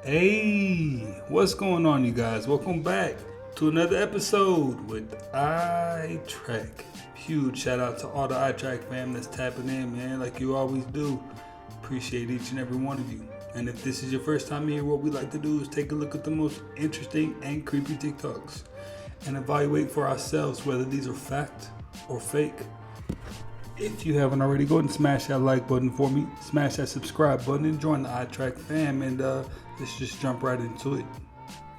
Hey, what's going on, you guys? Welcome back to another episode with iTrack. Huge shout out to all the iTrack fam that's tapping in, man, like you always do. Appreciate each and every one of you. And if this is your first time here, what we like to do is take a look at the most interesting and creepy Tik Toks and evaluate for ourselves whether these are fact or fake. If you haven't already, go ahead and smash that like button for me, smash that subscribe button, and join the iTrack fam, and let's just jump right into it.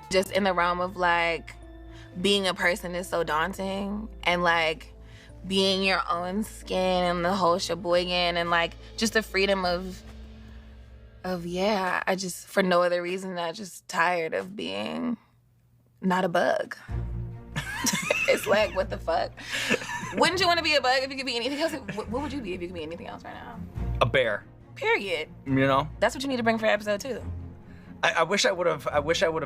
Just in the realm of like being a person is so daunting, and like being your own skin and the whole sheboygan, and like just the freedom of I just, for no other reason, I just tired of being not a bug. It's like, what the fuck? Wouldn't you want to be a bug if you could be anything else? What would you be if you could be anything else right now? A bear. Period. You know? That's what you need to bring for episode 2. I wish I would have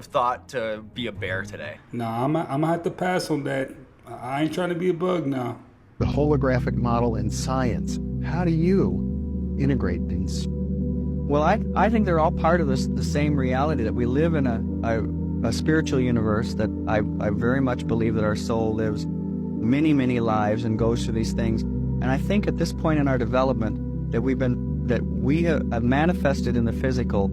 thought to be a bear today. Nah, I'm gonna have to pass on that. I ain't trying to be a bug now. The holographic model in science. How do you integrate these? Well, I think they're all part of the same reality, that we live in a spiritual universe, that I very much believe that our soul lives many, many lives and goes through these things. And I think at this point in our development that we have manifested in the physical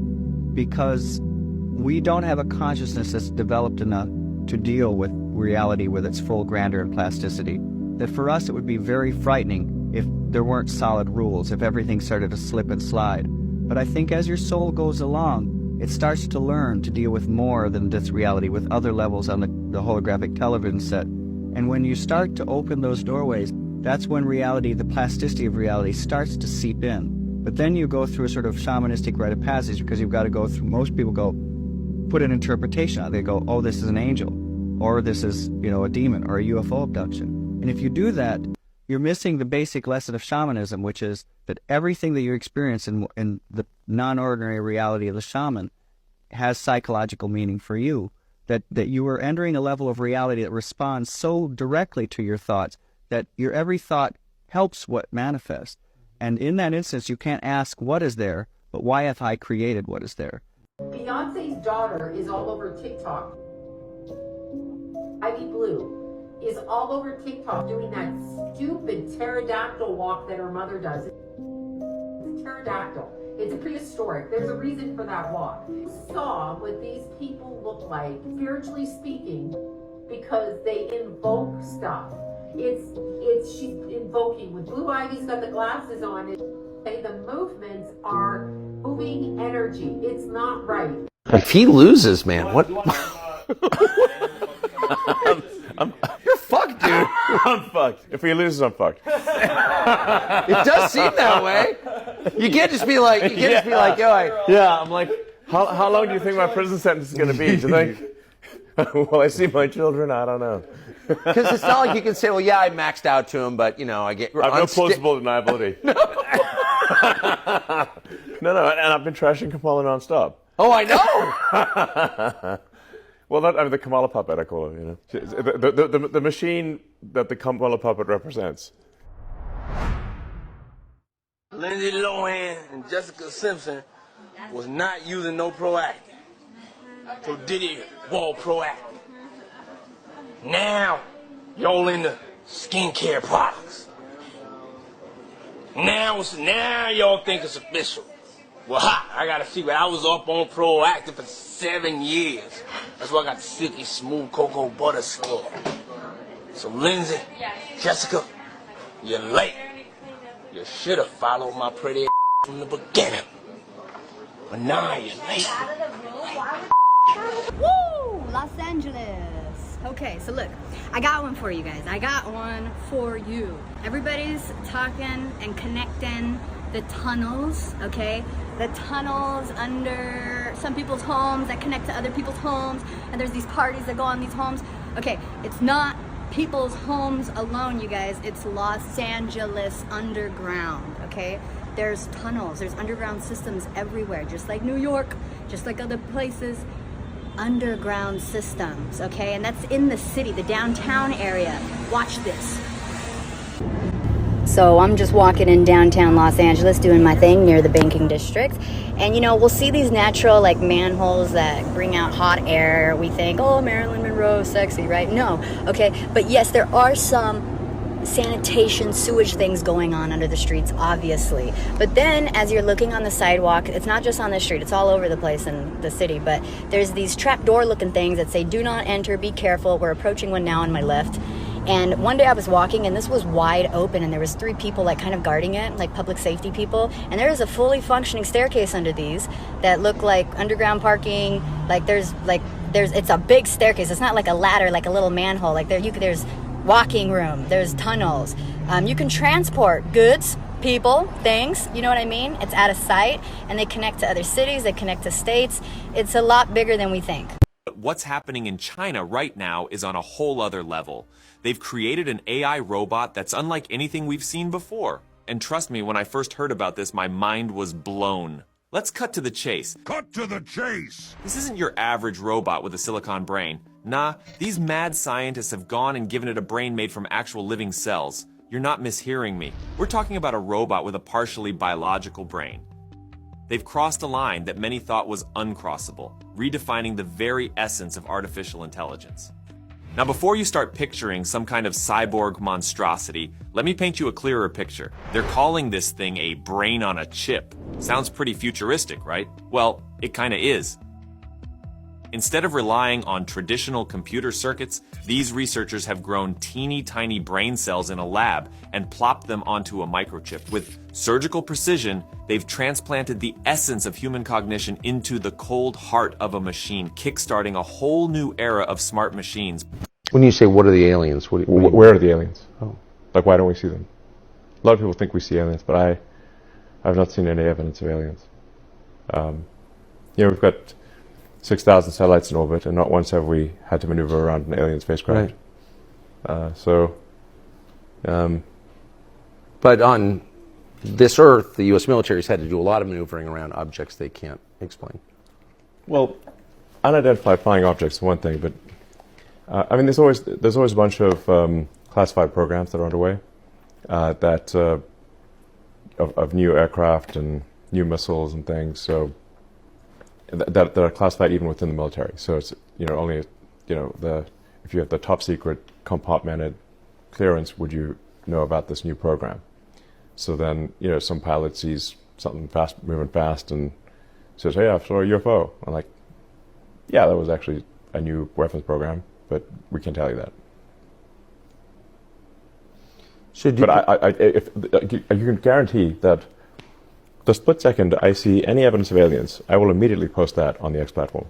because we don't have a consciousness that's developed enough to deal with reality with its full grandeur and plasticity. That for us it would be very frightening if there weren't solid rules, if everything started to slip and slide. But I think as your soul goes along, it starts to learn to deal with more than this reality, with other levels on the holographic television set. And when you start to open those doorways, that's when reality, the plasticity of reality, starts to seep in. But then you go through a sort of shamanistic rite of passage, because you've got to go through, most people go, put an interpretation on it. They go, oh, this is an angel, or this is, a demon, or a UFO abduction. And if you do that, you're missing the basic lesson of shamanism, which is that everything that you experience in the non-ordinary reality of the shaman has psychological meaning for you. That you are entering a level of reality that responds so directly to your thoughts that your every thought helps what manifests. And in that instance, you can't ask what is there, but why have I created what is there? Beyonce's daughter is all over TikTok. Ivy Blue is all over TikTok doing that stupid pterodactyl walk that her mother does. It's a pterodactyl. It's prehistoric. There's a reason for that walk. You saw what these people look like, spiritually speaking, because they invoke stuff. She's invoking. With Blue Ivy's got the glasses on, the movements are moving energy. It's not right. If he loses, man, what? You're fucked, dude. I'm fucked. If he loses, I'm fucked. It does seem that way. You can't just be like, Yeah, I'm like, how long do you think my prison sentence is going to be? Do you think? Will I see my children? I don't know. Because it's not like you can say, well, yeah, I maxed out to him, but, I get... I have no plausible deniability. No, and I've been trashing Kamala nonstop. Oh, I know! Well, the Kamala puppet, I call it, The machine that the Kamala puppet represents. Lindsay Lohan and Jessica Simpson was not using no Proactive. So Diddy wore Proactive. Now, y'all into skincare products. Now y'all think it's official. Well, I got a secret. I was up on Proactive for 7 years. That's why I got silky, smooth cocoa butter skin. So Lindsay, Jessica, you're late. You should have followed my pretty from the beginning. But now you're late. Woo! Los Angeles. Okay, so look, I got one for you guys. I got one for you. Everybody's talking and connecting the tunnels, okay? The tunnels under some people's homes that connect to other people's homes, and there's these parties that go on these homes. Okay, it's not people's homes alone, you guys. It's Los Angeles underground, okay? There's tunnels, there's underground systems everywhere, just like New York, just like other places. Underground systems, okay? And that's in the city, the downtown area. Watch this. So I'm just walking in downtown Los Angeles doing my thing near the banking district. And, you know, we'll see these natural, like, manholes that bring out hot air. We think, oh, Marilyn Monroe, sexy, right? No. Okay. But yes, there are some sanitation, sewage things going on under the streets, obviously. But then as you're looking on the sidewalk, it's not just on the street, it's all over the place in the city, but there's these trapdoor looking things that say, do not enter, be careful. We're approaching one now on my left. And one day I was walking and this was wide open and there was 3 people like kind of guarding it, like public safety people. And there is a fully functioning staircase under these that look like underground parking. There's it's a big staircase. It's not like a ladder, like a little manhole. Like there's walking room, there's tunnels. You can transport goods, people, things, you know what I mean? It's out of sight, and they connect to other cities, they connect to states. It's a lot bigger than we think. What's happening in China right now is on a whole other level. They've created an AI robot that's unlike anything we've seen before. And trust me, when I first heard about this, my mind was blown. Let's cut to the chase. Cut to the chase! This isn't your average robot with a silicon brain. Nah, these mad scientists have gone and given it a brain made from actual living cells. You're not mishearing me. We're talking about a robot with a partially biological brain. They've crossed a line that many thought was uncrossable, redefining the very essence of artificial intelligence. Now, before you start picturing some kind of cyborg monstrosity, let me paint you a clearer picture. They're calling this thing a brain on a chip. Sounds pretty futuristic, right? Well, it kinda is. Instead of relying on traditional computer circuits, these researchers have grown teeny tiny brain cells in a lab and plopped them onto a microchip. With surgical precision, they've transplanted the essence of human cognition into the cold heart of a machine, kickstarting a whole new era of smart machines. When you say, what are the aliens? Where are the aliens? Oh. Like, why don't we see them? A lot of people think we see aliens, but I've not seen any evidence of aliens. We've got 6,000 satellites in orbit, and not once have we had to maneuver around an alien spacecraft. Right. But on this Earth, the U.S. military has had to do a lot of maneuvering around objects they can't explain. Well, unidentified flying objects is one thing, but there's always a bunch of classified programs that are underway of new aircraft and new missiles and things. So that are classified even within the military. So it's only if you have the top secret compartmented clearance, would you know about this new program? So then some pilot sees something moving fast and says, "Hey, I saw a UFO." I'm like, "Yeah, that was actually a new weapons program, but we can't tell you that." But you can guarantee that the split second I see any evidence of aliens, I will immediately post that on the X platform.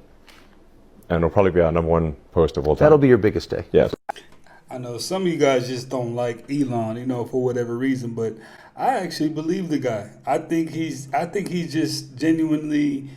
And it'll probably be our #1 post of all time. That'll be your biggest day. Yes. I know some of you guys just don't like Elon, for whatever reason, but I actually believe the guy. I think he's just genuinely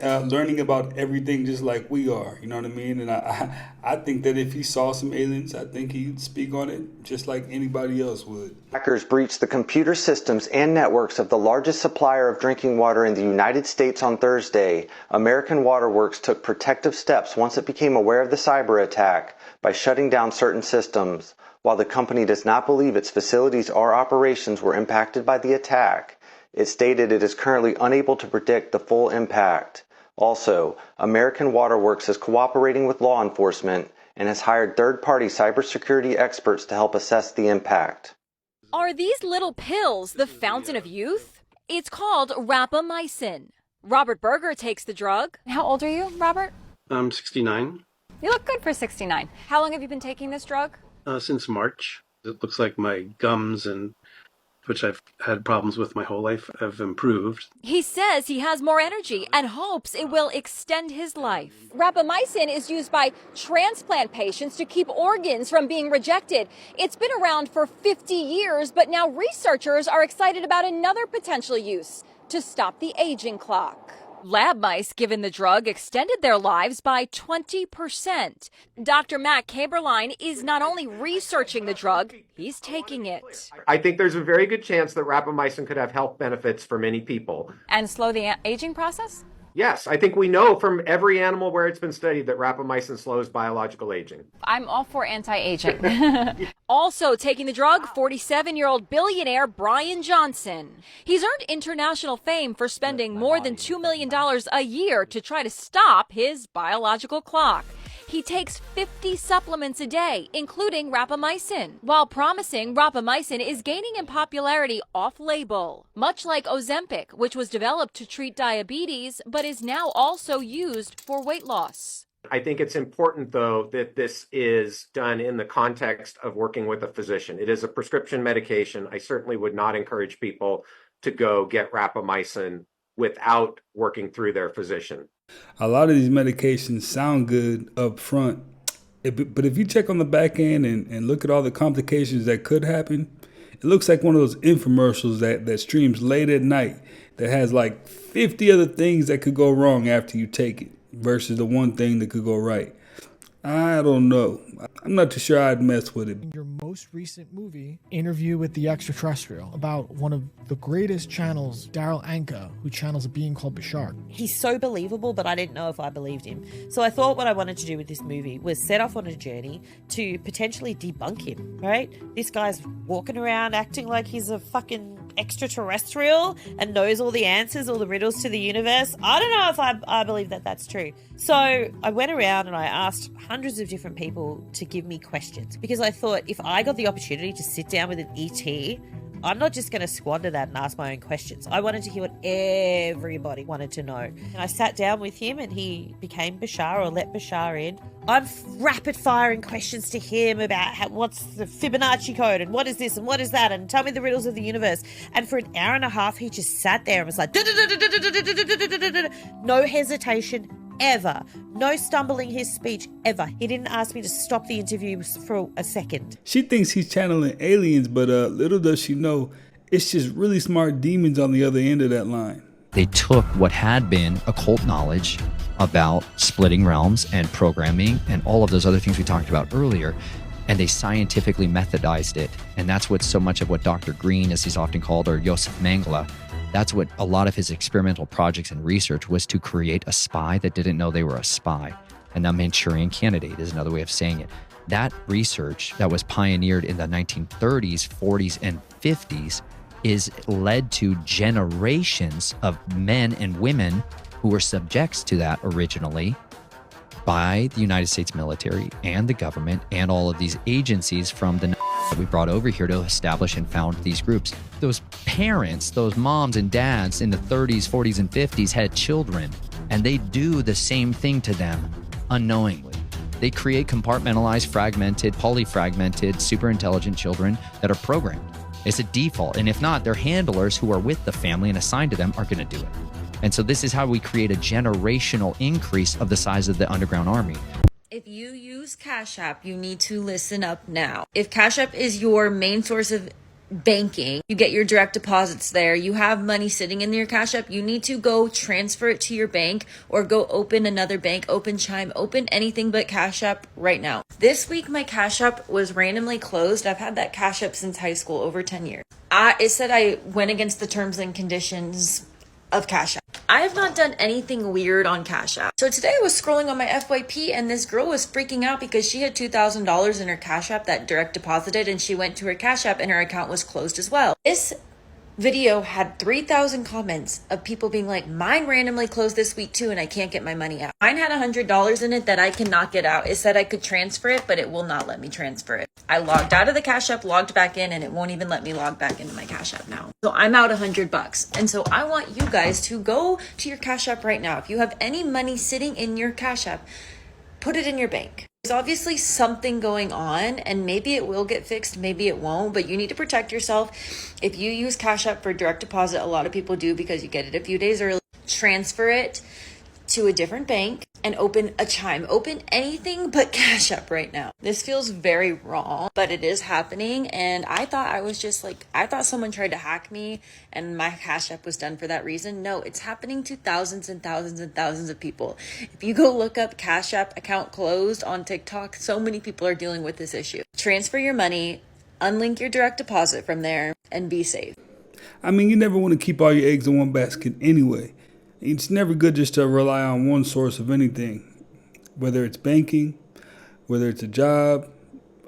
learning about everything just like we are, you know what I mean? And I think that if he saw some aliens, I think he'd speak on it just like anybody else would. Hackers breached the computer systems and networks of the largest supplier of drinking water in the United States on Thursday. American Water Works took protective steps once it became aware of the cyber attack by shutting down certain systems. While the company does not believe its facilities or operations were impacted by the attack, it stated it is currently unable to predict the full impact. Also, American Water Works is cooperating with law enforcement and has hired third-party cybersecurity experts to help assess the impact. Are these little pills the fountain of youth? It's called rapamycin. Robert Berger takes the drug. How old are you, Robert? I'm 69. You look good for 69. How long have you been taking this drug? Since March. It looks like my gums, which I've had problems with my whole life, have improved. He says he has more energy and hopes it will extend his life. Rapamycin is used by transplant patients to keep organs from being rejected. It's been around for 50 years, but now researchers are excited about another potential use: to stop the aging clock. Lab mice given the drug extended their lives by 20%. Dr. Matt Caberline is not only researching the drug, he's taking it. I think there's a very good chance that rapamycin could have health benefits for many people. And slow the aging process? Yes, I think we know from every animal where it's been studied that rapamycin slows biological aging. I'm all for anti-aging. Also taking the drug, 47-year-old billionaire Brian Johnson. He's earned international fame for spending more than $2 million a year to try to stop his biological clock. He takes 50 supplements a day, including rapamycin, while promising rapamycin is gaining in popularity off-label, much like Ozempic, which was developed to treat diabetes, but is now also used for weight loss. I think it's important, though, that this is done in the context of working with a physician. It is a prescription medication. I certainly would not encourage people to go get rapamycin without working through their physician. A lot of these medications sound good up front, but if you check on the back end and look at all the complications that could happen, it looks like one of those infomercials that streams late at night that has like 50 other things that could go wrong after you take it versus the one thing that could go right. I don't know. I'm not too sure I'd mess with it. Your most recent movie, Interview with the Extraterrestrial, about one of the greatest channels, Daryl Anka, who channels a being called Bashar. He's so believable, but I didn't know if I believed him. So I thought what I wanted to do with this movie was set off on a journey to potentially debunk him, right? This guy's walking around acting like he's a fucking extraterrestrial and knows all the answers, all the riddles to the universe. I don't know if I believe that that's true. So I went around and I asked hundreds of different people to give me questions, because I thought if I got the opportunity to sit down with an ET, I'm not just going to squander that and ask my own questions. I wanted to hear what everybody wanted to know. And I sat down with him and he became Bashar, or let Bashar in. I'm rapid firing questions to him about what's the Fibonacci code and what is this and what is that and tell me the riddles of the universe. And for an hour and a half, he just sat there and was like, no hesitation ever. No stumbling his speech ever. He didn't ask me to stop the interview for a second. She thinks he's channeling aliens, but little does she know, it's just really smart demons on the other end of that line. They took what had been occult knowledge about splitting realms and programming and all of those other things we talked about earlier, and they scientifically methodized it. And that's what so much of what Dr. Green, as he's often called, or Joseph Mengele, that's what a lot of his experimental projects and research was, to create a spy that didn't know they were a spy. And the Manchurian Candidate is another way of saying it. That research that was pioneered in the 1930s, 40s, and 50s is led to generations of men and women who were subjects to that originally by the United States military and the government and all of these agencies from the that we brought over here to establish and found these groups. Those parents, those moms and dads in the 30s, 40s, and 50s had children, and they do the same thing to them unknowingly. They create compartmentalized, fragmented, polyfragmented, super intelligent children that are programmed. It's a default, and if not, their handlers who are with the family and assigned to them are going to do it. And so this is how we create a generational increase of the size of the underground army. If you use Cash App, you need to listen up now. If Cash App is your main source of banking, you get your direct deposits there, you have money sitting in your Cash App, you need to go transfer it to your bank or go open another bank, open Chime, open anything but Cash App right now. This week, my Cash App was randomly closed. I've had that Cash App since high school, over 10 years. It said I went against the terms and conditions of Cash App. I have not done anything weird on Cash App. So today I was scrolling on my FYP and this girl was freaking out because she had $2,000 in her Cash App that direct deposited, and she went to her Cash App and her account was closed as well. This video had 3,000 comments of people being like, mine randomly closed this week too and I can't get my money out. Mine had $100 in it that I cannot get out. It said I could transfer it, but it will not let me transfer it. I logged out of the Cash App, logged back in, and it won't even let me log back into my Cash App now. So I'm out $100. And so I want you guys to go to your Cash App right now. If you have any money sitting in your Cash App, put it in your bank. There's obviously something going on, and maybe it will get fixed, maybe it won't, but you need to protect yourself. If you use Cash App for direct deposit, a lot of people do because you get it a few days early, transfer it to a different bank and open a Chime. Open anything but Cash App right now. This feels very wrong, but it is happening, and I thought someone tried to hack me and my Cash App was done for that reason. No, it's happening to thousands and thousands and thousands of people. If you go look up Cash App account closed on TikTok, so many people are dealing with this issue. Transfer your money, unlink your direct deposit from there, and be safe. I mean, you never want to keep all your eggs in one basket anyway. It's never good just to rely on one source of anything, whether it's banking, whether it's a job.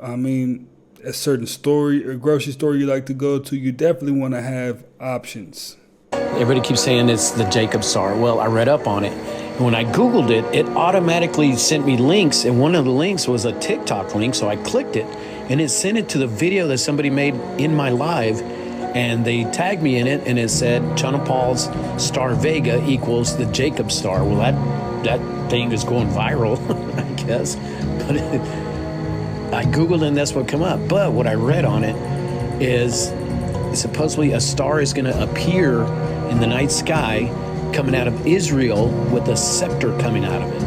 I mean, a certain store or grocery store you like to go to, you definitely want to have options. Everybody keeps saying it's the Jacob Star. Well, I read up on it. And when I Googled it, it automatically sent me links. And one of the links was a TikTok link. So I clicked it and it sent it to the video that somebody made in my live. And they tagged me in it and it said Channel Paul's Star Vega equals the Jacob Star. Well, that thing is going viral, I guess. But I Googled and that's what came up. But what I read on it is supposedly a star is going to appear in the night sky coming out of Israel with a scepter coming out of it.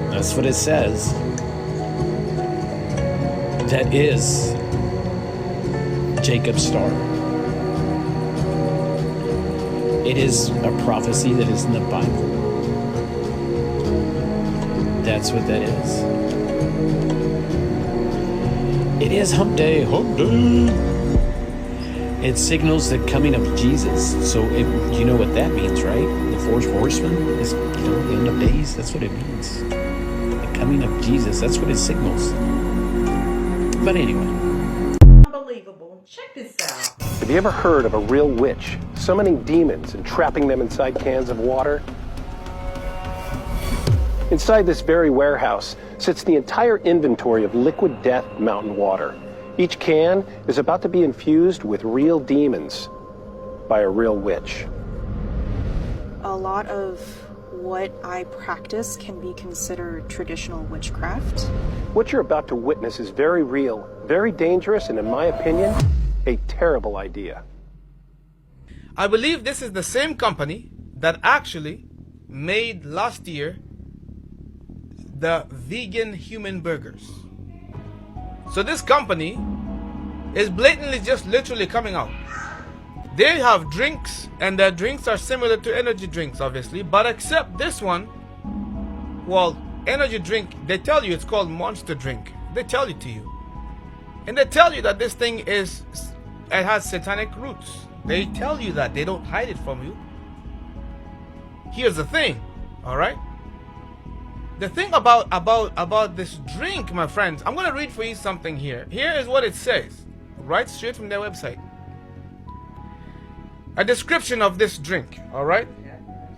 That's what it says. That is Jacob's star. It is a prophecy that is in the Bible. That's what that is. It is hump day, hump day. It signals the coming of Jesus. So you know what that means, right? The fourth horseman is the end of days. That's what it means. The coming of Jesus. That's what it signals. But anyway. Unbelievable. Check this out. Have you ever heard of a real witch summoning demons and trapping them inside cans of water? Inside this very warehouse sits the entire inventory of liquid death mountain water. Each can is about to be infused with real demons by a real witch. A lot of what I practice can be considered traditional witchcraft. What you're about to witness is very real, very dangerous, and in my opinion, a terrible idea. I believe this is the same company that actually made last year the vegan human burgers. So this company is blatantly just literally coming out. They have drinks, and their drinks are similar to energy drinks, obviously, but except this one, well, energy drink, they tell you it's called Monster Drink. They tell it to you. And they tell you that this thing it has satanic roots. They tell you that. They don't hide it from you. Here's the thing, all right? The thing about this drink, my friends, I'm going to read for you something here. Here is what it says, right straight from their website. A description of this drink, all right?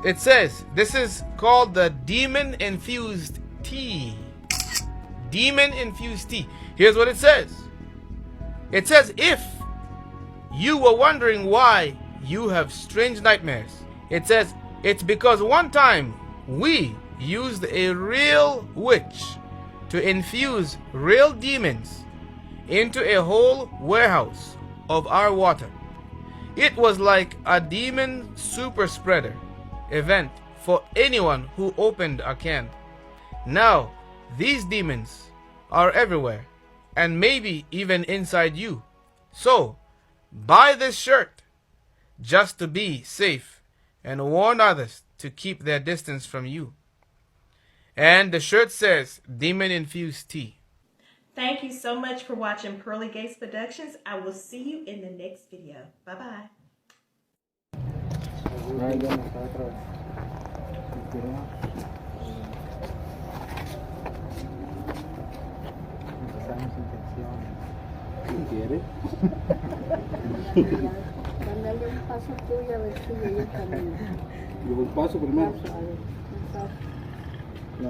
It says, this is called the demon-infused tea. Demon-infused tea. Here's what it says. It says, if you were wondering why you have strange nightmares, it says, it's because one time we used a real witch to infuse real demons into a whole warehouse of our water. It was like a demon super spreader event for anyone who opened a can. Now, these demons are everywhere and maybe even inside you. So, buy this shirt just to be safe and warn others to keep their distance from you. And the shirt says, Demon Infused Tea. Thank you so much for watching Pearly Gates Productions. I will see you in the next video. Bye-bye. Dale un paso tuyo a ver si ella camina. ¿Yo un paso primero? No.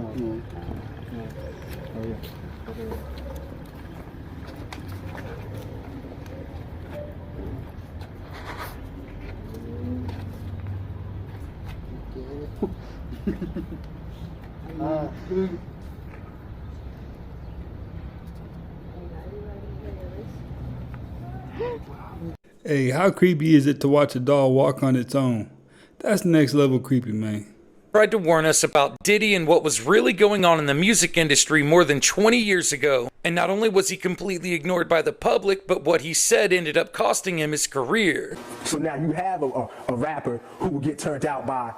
Hey, how creepy is it to watch a doll walk on its own? That's next level creepy, man. Tried to warn us about Diddy and what was really going on in the music industry more than 20 years ago. And not only was he completely ignored by the public, but what he said ended up costing him his career. So now you have a rapper who will get turned out by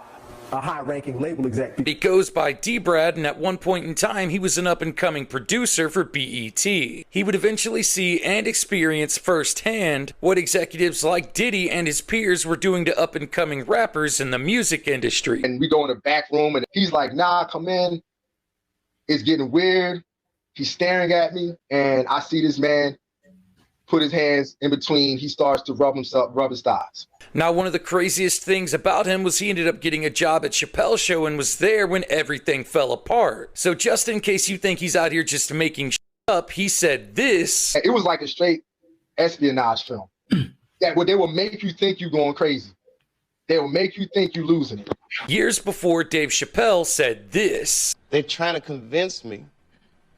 a high-ranking label exec. He goes by D-Brad, and at one point in time, he was an up-and-coming producer for BET. He would eventually see and experience firsthand what executives like Diddy and his peers were doing to up-and-coming rappers in the music industry. And we go in the back room, and he's like, nah, come in. It's getting weird. He's staring at me, and I see this man put his hands in between. He starts to rub his thighs. Now, one of the craziest things about him was he ended up getting a job at Chappelle's show and was there when everything fell apart. So just in case you think he's out here just making shit up, he said this. It was like a straight espionage film. They will make you think you're going crazy. They will make you think you're losing it. Years before, Dave Chappelle said this. They're trying to convince me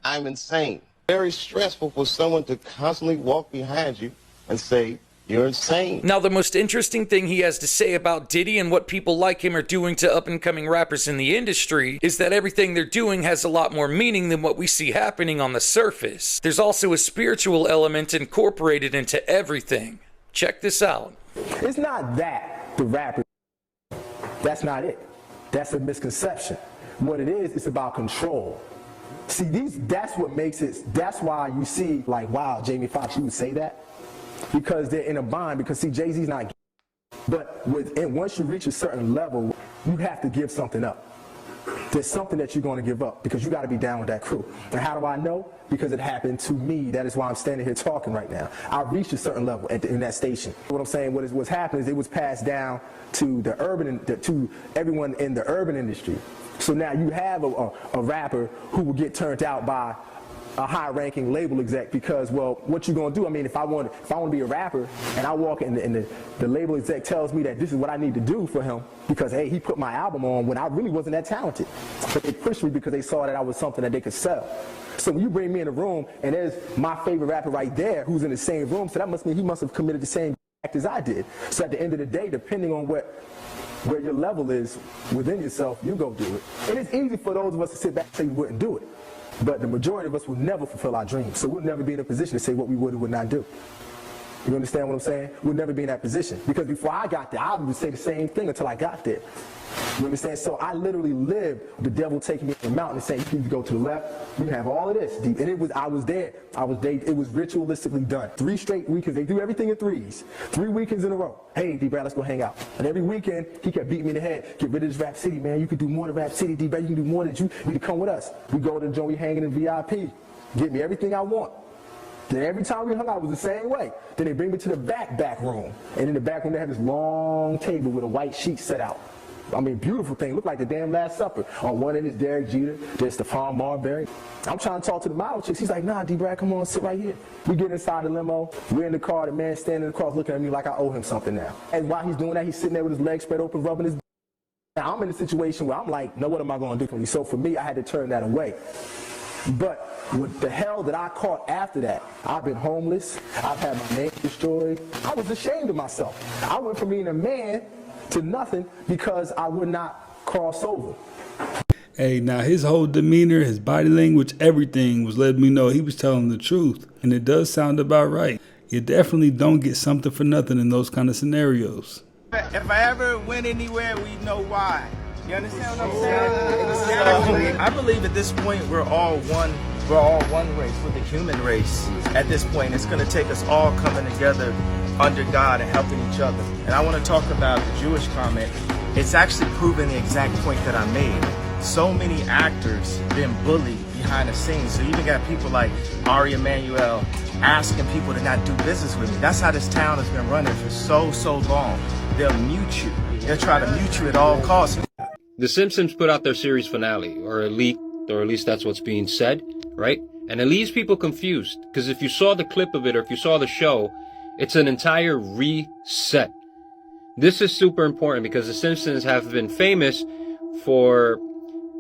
I'm insane. Very stressful for someone to constantly walk behind you and say, you're insane. Now, the most interesting thing he has to say about Diddy and what people like him are doing to up-and-coming rappers in the industry is that everything they're doing has a lot more meaning than what we see happening on the surface. There's also a spiritual element incorporated into everything. Check this out. It's not that the rapper, that's not it. That's a misconception. What it is, it's about control. See, that's what makes it, that's why you see, like, wow, Jamie Foxx, you would say that? Because they're in a bind, because see, Jay-Z's not, but once you reach a certain level, you have to give something up. There's something that you're going to give up, because you got to be down with that crew. And how do I know? Because it happened to me. That is why I'm standing here talking right now. I reached a certain level in that station. What I'm saying, what's happened is it was passed down to to everyone in the urban industry. So now you have a rapper who will get turned out by a high-ranking label exec because, well, what you gonna do? I mean, if I want to be a rapper and I walk in and the label exec tells me that this is what I need to do for him because, hey, he put my album on when I really wasn't that talented. But they pushed me because they saw that I was something that they could sell. So when you bring me in a room and there's my favorite rapper right there who's in the same room, so that must mean he must have committed the same act as I did. So at the end of the day, depending on where your level is within yourself, you go do it. And it's easy for those of us to sit back and say we wouldn't do it. But the majority of us will never fulfill our dreams. So we'll never be in a position to say what we would or would not do. You understand what I'm saying? We'll never be in that position. Because before I got there, I would say the same thing until I got there. You understand? So I literally lived the devil taking me to the mountain and saying, you need to go to the left. You have all of this. And I was there. It was ritualistically done. 3 straight weekends. They do everything in 3s. 3 weekends in a row. Hey, D-Brad, let's go hang out. And every weekend, he kept beating me in the head. Get rid of this Rap City, man. You can do more than Rap City, D-Brad. You can do more than you need to come with us. We go to the joint, we hanging in VIP. Get me everything I want. Then every time we hung out, it was the same way. Then they bring me to the back room. And in the back room, they have this long table with a white sheet set out. I mean, beautiful thing. Looked like the damn Last Supper. On one end is Derek Jeter. There's Stephon Marbury. I'm trying to talk to the model chicks. He's like, nah, D-Brad, come on, sit right here. We get inside the limo. We're in the car. The man standing across looking at me like I owe him something now. And while he's doing that, he's sitting there with his legs spread open, rubbing his. Now, I'm in a situation where I'm like, no, what am I going to do for me? So for me, I had to turn that away. But what the hell that I caught after that, I've been homeless. I've had my name destroyed. I was ashamed of myself. I went from being a man to nothing because I would not cross over. Hey, now his whole demeanor, his body language, everything was letting me know he was telling the truth. And it does sound about right. You definitely don't get something for nothing in those kind of scenarios. If I ever went anywhere, we know why. You understand what I'm saying? I believe at this point we're all one race. We're the human race. At this point, it's going to take us all coming together under God and helping each other. And I want to talk about the Jewish comment. It's actually proving the exact point that I made. So many actors been bullied behind the scenes. So you even got people like Ari Emanuel asking people to not do business with me. That's how this town has been running for so long. They'll mute you. They'll try to mute you at all costs. The Simpsons put out their series finale, or at least that's what's being said, right? And it leaves people confused, because if you saw the clip of it, or if you saw the show, it's an entire reset. This is super important because the Simpsons have been famous for,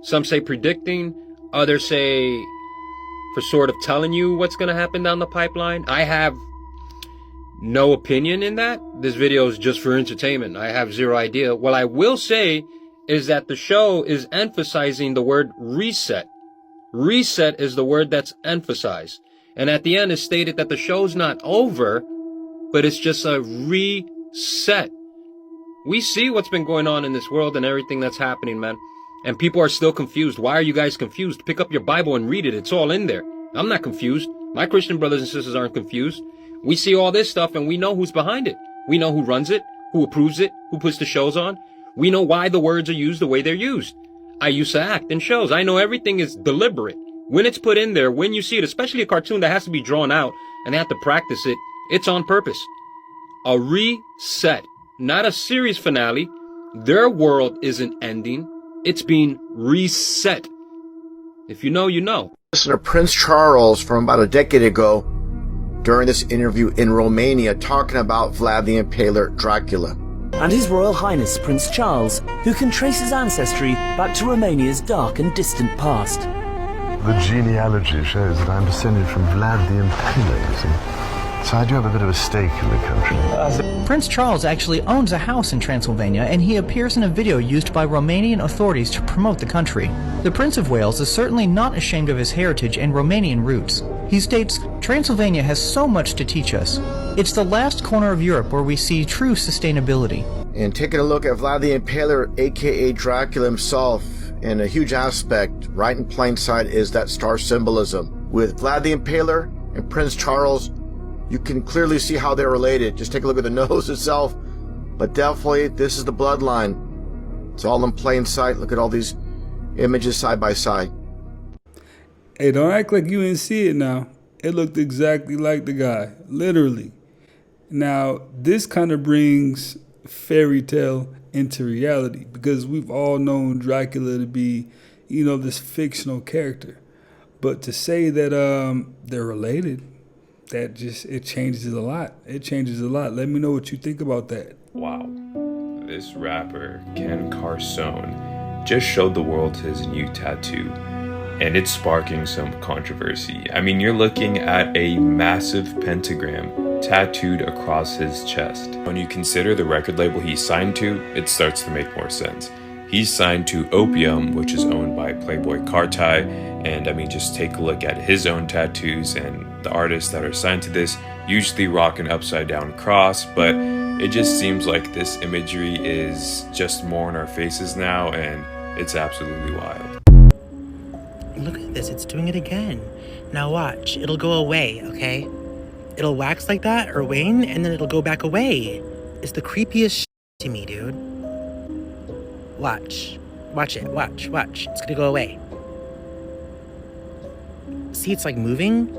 some say predicting, others say for sort of telling you what's going to happen down the pipeline. I have no opinion in that. This video is just for entertainment. I have zero idea. What I will say is that the show is emphasizing the word reset. Reset is the word that's emphasized. And at the end it's stated that the show's not over, but it's just a reset. We see what's been going on in this world and everything that's happening, man. And people are still confused. Why are you guys confused? Pick up your Bible and read it. It's all in there. I'm not confused. My Christian brothers and sisters aren't confused. We see all this stuff and we know who's behind it. We know who runs it, who approves it, who puts the shows on. We know why the words are used the way they're used. I used to act in shows. I know everything is deliberate. When it's put in there, when you see it, especially a cartoon that has to be drawn out and they have to practice it, it's on purpose. A reset, not a series finale. Their world isn't ending. It's being reset. If you know, you know. Listen to Prince Charles from about a decade ago during this interview in Romania talking about Vlad the Impaler Dracula. And His Royal Highness Prince Charles, who can trace his ancestry back to Romania's dark and distant past. The genealogy shows that I'm descended from Vlad the Impaler, you see. So I do have a bit of a stake in the country. Prince Charles actually owns a house in Transylvania, and he appears in a video used by Romanian authorities to promote the country. The Prince of Wales is certainly not ashamed of his heritage and Romanian roots. He states, Transylvania has so much to teach us. It's the last corner of Europe where we see true sustainability. And taking a look at Vlad the Impaler, aka Dracula himself, in a huge aspect, right in plain sight, is that star symbolism. With Vlad the Impaler and Prince Charles, you can clearly see how they're related. Just take a look at the nose itself. But definitely, this is the bloodline. It's all in plain sight. Look at all these images side by side. Hey, don't act like you didn't see it now. It looked exactly like the guy, literally. Now, this kind of brings fairy tale into reality because we've all known Dracula to be, this fictional character. But to say that they're related, it changes a lot. It changes a lot. Let me know what you think about that. Wow. This rapper, Ken Carson, just showed the world his new tattoo, and it's sparking some controversy. I mean, you're looking at a massive pentagram tattooed across his chest. When you consider the record label he's signed to, it starts to make more sense. He's signed to Opium, which is owned by Playboy Carti, and I mean, just take a look at his own tattoos, and the artists that are signed to this usually rock an upside down cross, but it just seems like this imagery is just more in our faces now, and it's absolutely wild. Look at this, it's doing it again. Now watch, it'll go away, okay? It'll wax like that or wane, and then it'll go back away. It's the creepiest shit to me, dude. Watch. Watch it. Watch. It's gonna go away. See, it's like moving.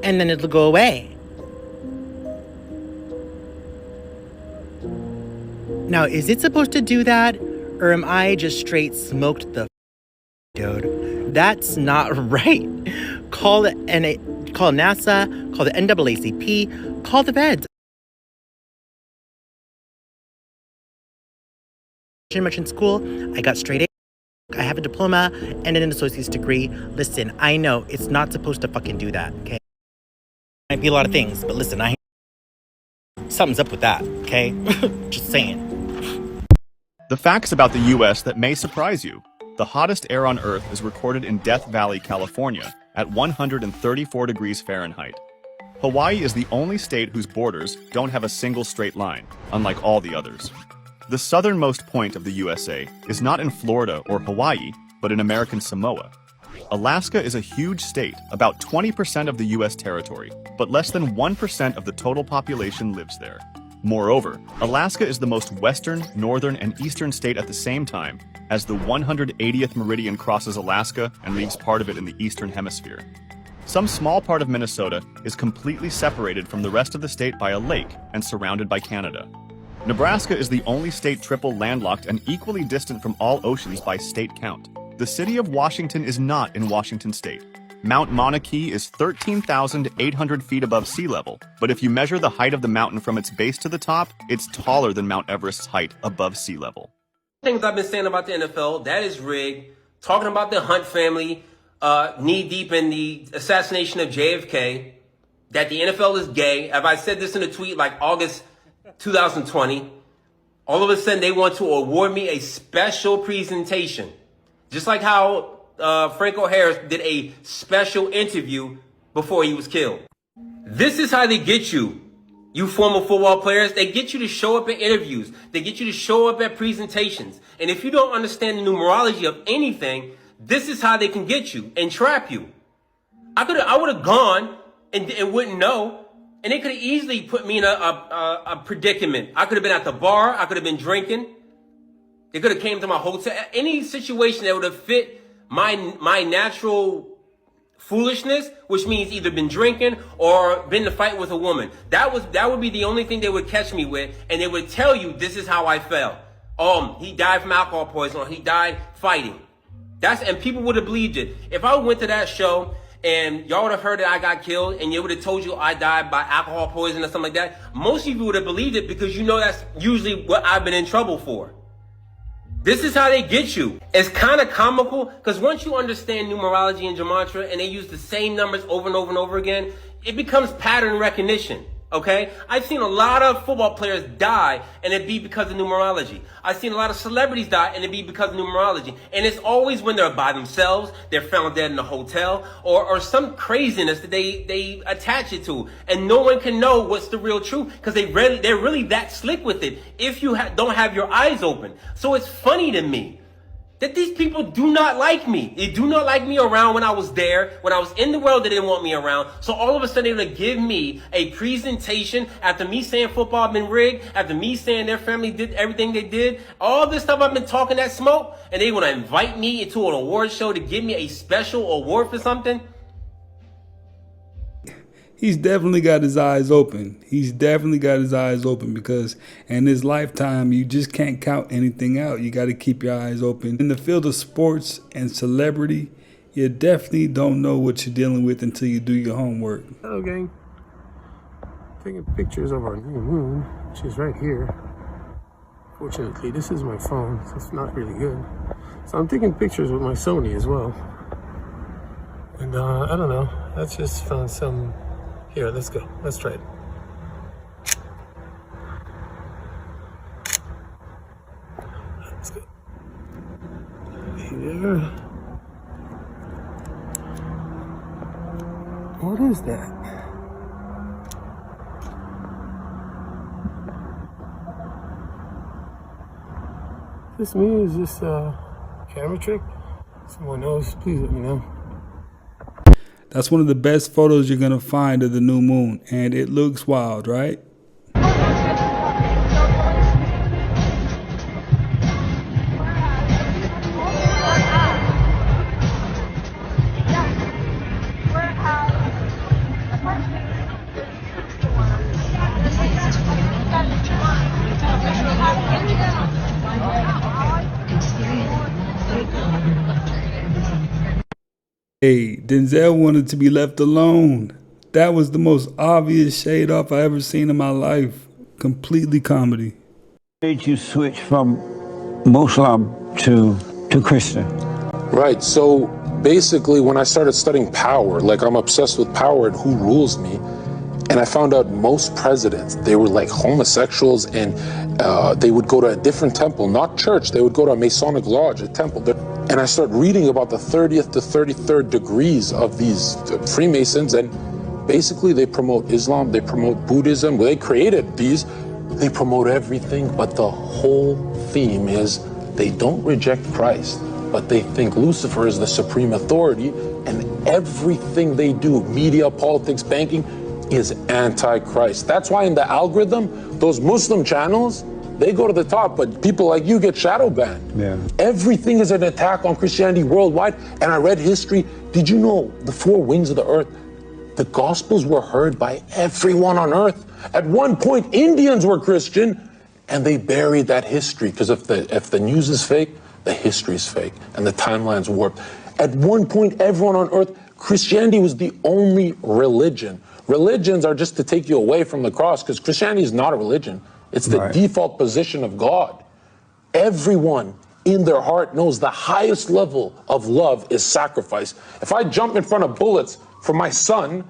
And then it'll go away. Now, is it supposed to do that? Or am I just straight smoked the dude? That's not right. Call NASA, call the NAACP, call the feds. Much in school, I got straight A. I have a diploma and an associate's degree. Listen, I know it's not supposed to fucking do that, okay? Might be a lot of things, but listen, something's up with that, okay? Just saying. The facts about the U.S. that may surprise you. The hottest air on Earth is recorded in Death Valley, California, at 134 degrees Fahrenheit. Hawaii is the only state whose borders don't have a single straight line, unlike all the others. The southernmost point of the USA is not in Florida or Hawaii, but in American Samoa. Alaska is a huge state, about 20% of the U.S. territory, but less than 1% of the total population lives there. Moreover, Alaska is the most western, northern, and eastern state at the same time, as the 180th meridian crosses Alaska and leaves part of it in the eastern hemisphere. Some small part of Minnesota is completely separated from the rest of the state by a lake and surrounded by Canada. Nebraska is the only state triple landlocked and equally distant from all oceans by state count. The city of Washington is not in Washington state. Mount Mauna Kea is 13,800 feet above sea level, but if you measure the height of the mountain from its base to the top, it's taller than Mount Everest's height above sea level. Things I've been saying about the NFL, that is rigged. Talking about the Hunt family, knee deep in the assassination of JFK, that the NFL is gay. Have I said this in a tweet like August 2020? All of a sudden they want to award me a special presentation. Just like how Franco Harris did a special interview before he was killed. This is how they get you You former football players, they get you to show up at interviews. They get you to show up at presentations. And if you don't understand the numerology of anything, this is how they can get you and trap you. I would have gone and wouldn't know. And they could have easily put me in a predicament. I could have been at the bar. I could have been drinking. They could have came to my hotel. Any situation that would have fit my natural foolishness, which means either been drinking or been in a fight with a woman. That would be the only thing they would catch me with, and they would tell you this is how I felt. He died from alcohol poisoning, or he died fighting. And people would have believed it. If I went to that show and y'all would have heard that I got killed and they would have told you I died by alcohol poisoning or something like that, most of you would have believed it because you know that's usually what I've been in trouble for. This is how they get you. It's kind of comical because once you understand numerology and gematria and they use the same numbers over and over and over again, it becomes pattern recognition. Okay? I've seen a lot of football players die and it be because of numerology. I've seen a lot of celebrities die and it be because of numerology. And it's always when they're by themselves, they're found dead in a hotel, or some craziness that they attach it to. And no one can know what's the real truth because they're really that slick with it if you don't have your eyes open. So it's funny to me that these people do not like me. They do not like me around when I was there. When I was in the world, they didn't want me around. So all of a sudden, they're going to give me a presentation after me saying football been rigged, after me saying their family did everything they did, all this stuff I've been talking that smoke, and they want to invite me into an award show to give me a special award for something. He's definitely got his eyes open. He's definitely got his eyes open because in his lifetime, you just can't count anything out. You got to keep your eyes open. In the field of sports and celebrity, you definitely don't know what you're dealing with until you do your homework. Hello, gang. Taking pictures of our new moon, which is right here. Fortunately, this is my phone, so it's not really good. So I'm taking pictures with my Sony as well. And I don't know, I just found some. Here, let's go. Let's try it. Let's go. Here. What is that? Is this me? Is this a camera trick? Someone knows, please let me know. That's one of the best photos you're going to find of the new moon. And it looks wild, right? Hey, Denzel wanted to be left alone. That was the most obvious shade off I ever seen in my life. Completely comedy. Made you switch from Muslim to Christian? Right, so basically when I started studying power, like I'm obsessed with power and who rules me, and I found out most presidents, they were like homosexuals, and they would go to a different temple, not church, they would go to a Masonic lodge, a temple. And I started reading about the 30th to 33rd degrees of these Freemasons, and basically they promote Islam, they promote Buddhism, they created these, they promote everything, but the whole theme is they don't reject Christ, but they think Lucifer is the supreme authority, and everything they do, media, politics, banking, is anti-Christ. That's why in the algorithm, those Muslim channels, they go to the top, but people like you get shadow banned. Yeah. Everything is an attack on Christianity worldwide. And I read history. Did you know the four winds of the earth? The Gospels were heard by everyone on earth. At one point, Indians were Christian, and they buried that history because if the news is fake, the history is fake, and the timeline's warped. At one point, everyone on earth, Christianity was the only religion. Religions are just to take you away from the cross because Christianity is not a religion. It's the default position of God. Everyone in their heart knows the highest level of love is sacrifice. If I jump in front of bullets for my son,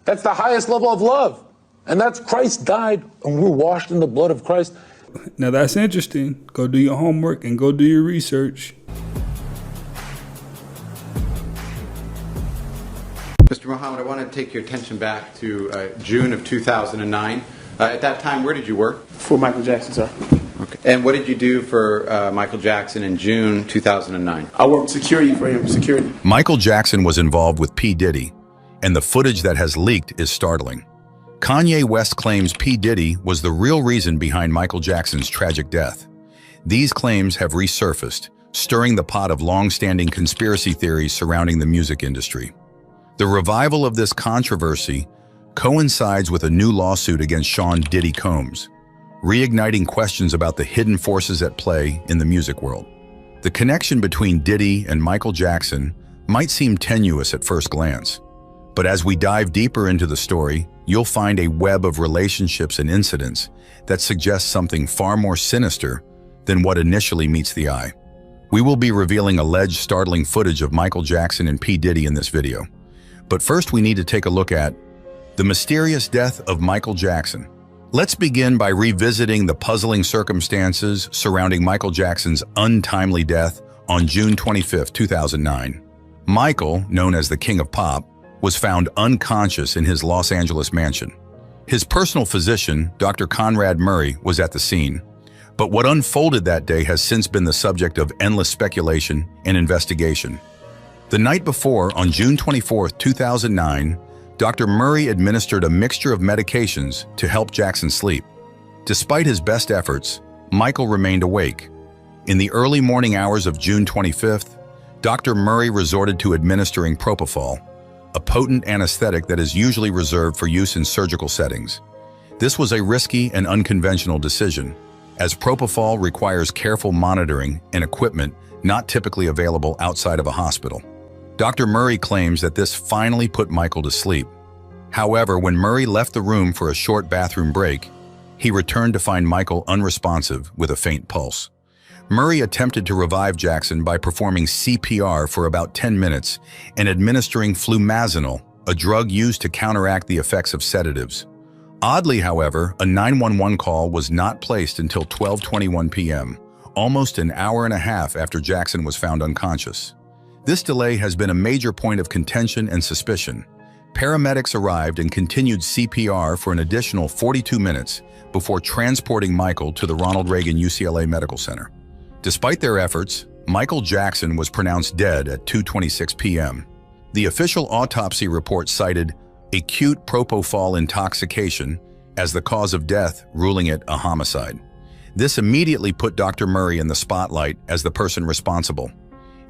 that's the highest level of love. And that's Christ died and we're washed in the blood of Christ. Now that's interesting. Go do your homework and go do your research. Mr. Muhammad, I want to take your attention back to June of 2009. At that time, where did you work? For Michael Jackson, sir. Okay. And what did you do for Michael Jackson in June 2009? I worked security for him, security. Michael Jackson was involved with P. Diddy, and the footage that has leaked is startling. Kanye West claims P. Diddy was the real reason behind Michael Jackson's tragic death. These claims have resurfaced, stirring the pot of long-standing conspiracy theories surrounding the music industry. The revival of this controversy coincides with a new lawsuit against Sean Diddy Combs, reigniting questions about the hidden forces at play in the music world. The connection between Diddy and Michael Jackson might seem tenuous at first glance, but as we dive deeper into the story, you'll find a web of relationships and incidents that suggests something far more sinister than what initially meets the eye. We will be revealing alleged startling footage of Michael Jackson and P. Diddy in this video. But first we need to take a look at the mysterious death of Michael Jackson. Let's begin by revisiting the puzzling circumstances surrounding Michael Jackson's untimely death on June 25, 2009. Michael, known as the King of Pop, was found unconscious in his Los Angeles mansion. His personal physician, Dr. Conrad Murray, was at the scene. But what unfolded that day has since been the subject of endless speculation and investigation. The night before, on June 24, 2009, Dr. Murray administered a mixture of medications to help Jackson sleep. Despite his best efforts, Michael remained awake. In the early morning hours of June 25th, Dr. Murray resorted to administering propofol, a potent anesthetic that is usually reserved for use in surgical settings. This was a risky and unconventional decision, as propofol requires careful monitoring and equipment not typically available outside of a hospital. Dr. Murray claims that this finally put Michael to sleep. However, when Murray left the room for a short bathroom break, he returned to find Michael unresponsive with a faint pulse. Murray attempted to revive Jackson by performing CPR for about 10 minutes and administering flumazenol, a drug used to counteract the effects of sedatives. Oddly, however, a 911 call was not placed until 12:21 p.m., almost an hour and a half after Jackson was found unconscious. This delay has been a major point of contention and suspicion. Paramedics arrived and continued CPR for an additional 42 minutes before transporting Michael to the Ronald Reagan UCLA Medical Center. Despite their efforts, Michael Jackson was pronounced dead at 2:26 p.m. The official autopsy report cited acute propofol intoxication as the cause of death, ruling it a homicide. This immediately put Dr. Murray in the spotlight as the person responsible.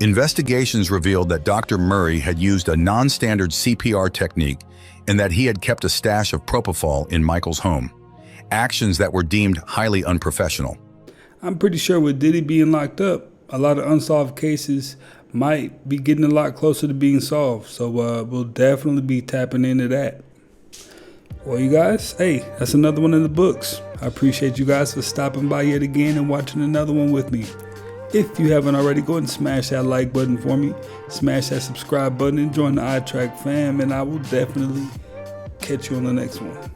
Investigations revealed that Dr. Murray had used a non-standard CPR technique and that he had kept a stash of propofol in Michael's home, actions that were deemed highly unprofessional. I'm pretty sure with Diddy being locked up, a lot of unsolved cases might be getting a lot closer to being solved. So we'll definitely be tapping into that. Well, you guys, hey, that's another one in the books. I appreciate you guys for stopping by yet again and watching another one with me. If you haven't already, go ahead and smash that like button for me. Smash that subscribe button and join the iTrack fam. And I will definitely catch you on the next one.